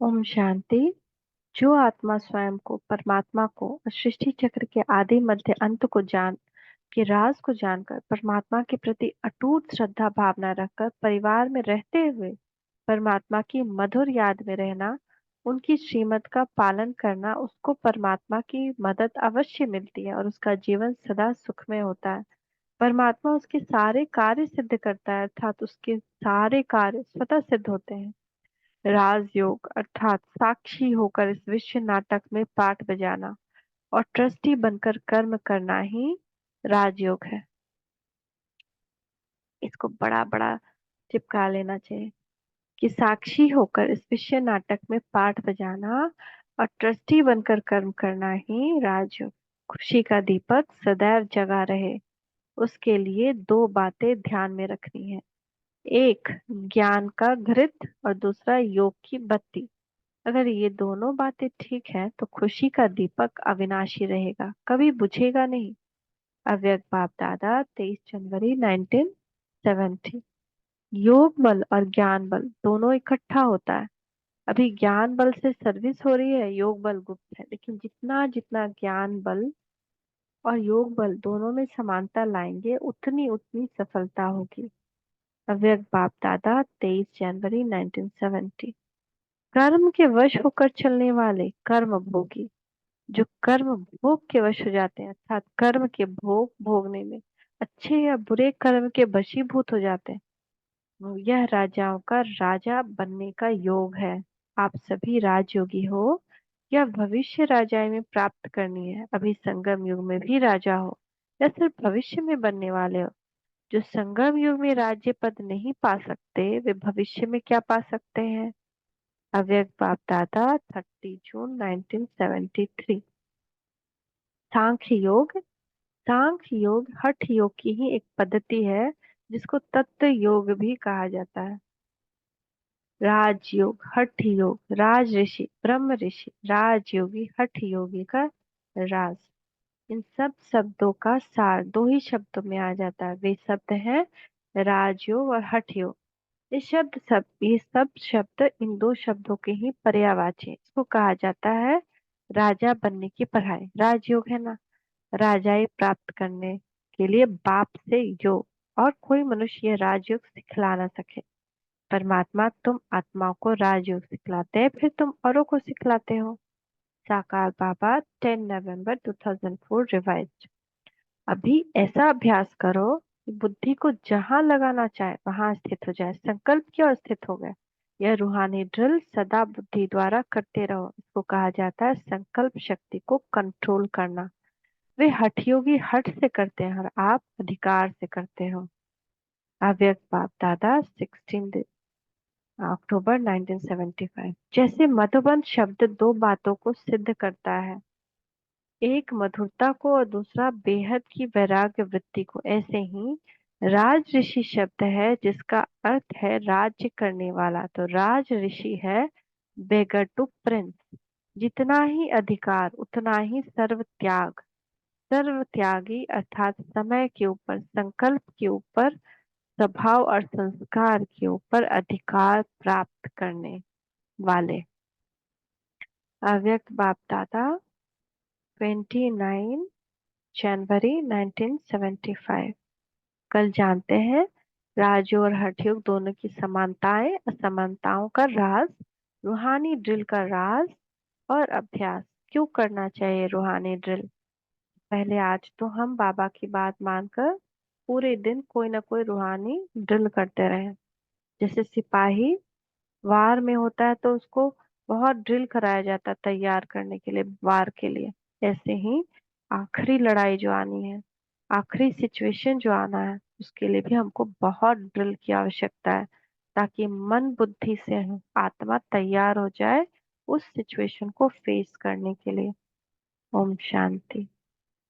ओम शांति। जो आत्मा स्वयं को, परमात्मा को और सृष्टि चक्र के आदि मध्य अंत को जान के राज को जानकर परमात्मा के प्रति अटूट श्रद्धा भावना रखकर परिवार में रहते हुए परमात्मा की मधुर याद में रहना, उनकी श्रीमत का पालन करना, उसको परमात्मा की मदद अवश्य मिलती है और उसका जीवन सदा सुखमय होता है। परमात्मा उसके सारे कार्य सिद्ध करता है, अर्थात उसके सारे कार्य स्वतः सिद्ध होते हैं। राजयोग अर्थात साक्षी होकर इस विश्व नाटक में पाठ बजाना और ट्रस्टी बनकर कर्म करना ही राजयोग है। इसको बड़ा बड़ा चिपका लेना चाहिए कि साक्षी होकर इस विश्व नाटक में पाठ बजाना और ट्रस्टी बनकर कर्म करना ही राजयोग। खुशी का दीपक सदैव जगा रहे, उसके लिए दो बातें ध्यान में रखनी है। एक, ज्ञान का घृत और दूसरा योग की बत्ती। अगर ये दोनों बातें ठीक है तो खुशी का दीपक अविनाशी रहेगा, कभी बुझेगा नहीं। अव्यक्त बाप दादा 23 जनवरी 1970। योग बल और ज्ञान बल दोनों इकट्ठा होता है। अभी ज्ञान बल से सर्विस हो रही है, योग बल गुप्त है, लेकिन जितना जितना ज्ञान बल और योग बल दोनों में समानता लाएंगे उतनी उतनी सफलता होगी। अव्यक्त बाप दादा 23 जनवरी 1970। कर्म के वश होकर चलने वाले कर्म भोगी, जो कर्म भोग के वश हो जाते हैं, अर्थात कर्म के भोग भोगने में अच्छे या बुरे कर्म के वशीभूत हो जाते हैं, यह राजाओं का राजा बनने का योग है। आप सभी राजयोगी हो या भविष्य राजाई में प्राप्त करनी है, अभी संगम युग में भी राजा हो या सिर्फ भविष्य में बनने वाले हो। जो संगम युग में राज्य पद नहीं पा सकते वे भविष्य में क्या पा सकते हैं। अव्यक्त बाप दादा 30 जून 1973। सांख्य योग। सांख्य योग हठ योग की ही एक पद्धति है, जिसको तत्व योग भी कहा जाता है। राजयोग, हठ योग, राज ऋषि, ब्रह्म ऋषि, राजयोगी, हठ योगी का राज। इन सब शब्दों का सार दो ही शब्दों में आ जाता है, वे शब्द हैं राजयोग और हठ योग। ये सब शब्द इन दो शब्दों के ही पर्यायवाची हैं। इसको कहा जाता है राजा बनने की पढ़ाई। राजयोग है ना, राजाई प्राप्त करने के लिए बाप से योग, और कोई मनुष्य यह राजयोग सिखला ना सके। परमात्मा तुम आत्माओं को राजयोग सिखलाते हैं, फिर तुम औरों को सिखलाते हो। साकार बाबा 10 नवंबर 2004 रिवाइज्ड। अभी ऐसा अभ्यास करो कि बुद्धि को जहां लगाना चाहे वहां स्थित हो जाए, संकल्प की ओर स्थित हो गए। यह रूहानी ड्रिल सदा बुद्धि द्वारा करते रहो। इसको कहा जाता है संकल्प शक्ति को कंट्रोल करना। वे हठयोगी हठ से करते हैं और आप अधिकार से करते हो। अव्यक्त बाप दादा 16 अक्टूबर 1975। जैसे मधुबन शब्द दो बातों को सिद्ध करता है, एक मधुरता को और दूसरा बेहद की वैराग्य वृत्ति को, ऐसे ही राज ऋषि शब्द है जिसका अर्थ है राज्य करने वाला, तो राज ऋषि है बेगर टू प्रिंस। जितना ही अधिकार उतना ही सर्व त्याग। सर्व त्यागी अर्थात समय के ऊपर, संकल्प के ऊपर, स्वभाव और संस्कार के ऊपर अधिकार प्राप्त करने वाले। अव्यक्त बाप दादा 29 जनवरी 1975। कल जानते हैं राज और हठयोग दोनों की समानताएं, असमानताओं का राज, रूहानी ड्रिल का राज और अभ्यास। क्यों करना चाहिए रूहानी ड्रिल। पहले आज तो हम बाबा की बात मानकर पूरे दिन कोई ना कोई रूहानी ड्रिल करते रहे। जैसे सिपाही वार में होता है तो उसको बहुत ड्रिल कराया जाता है तैयार करने के लिए, वार के लिए। ऐसे ही आखिरी लड़ाई जो आनी है, आखिरी सिचुएशन जो आना है, उसके लिए भी हमको बहुत ड्रिल की आवश्यकता है, ताकि मन बुद्धि से आत्मा तैयार हो जाए उस सिचुएशन को फेस करने के लिए। ओम शांति।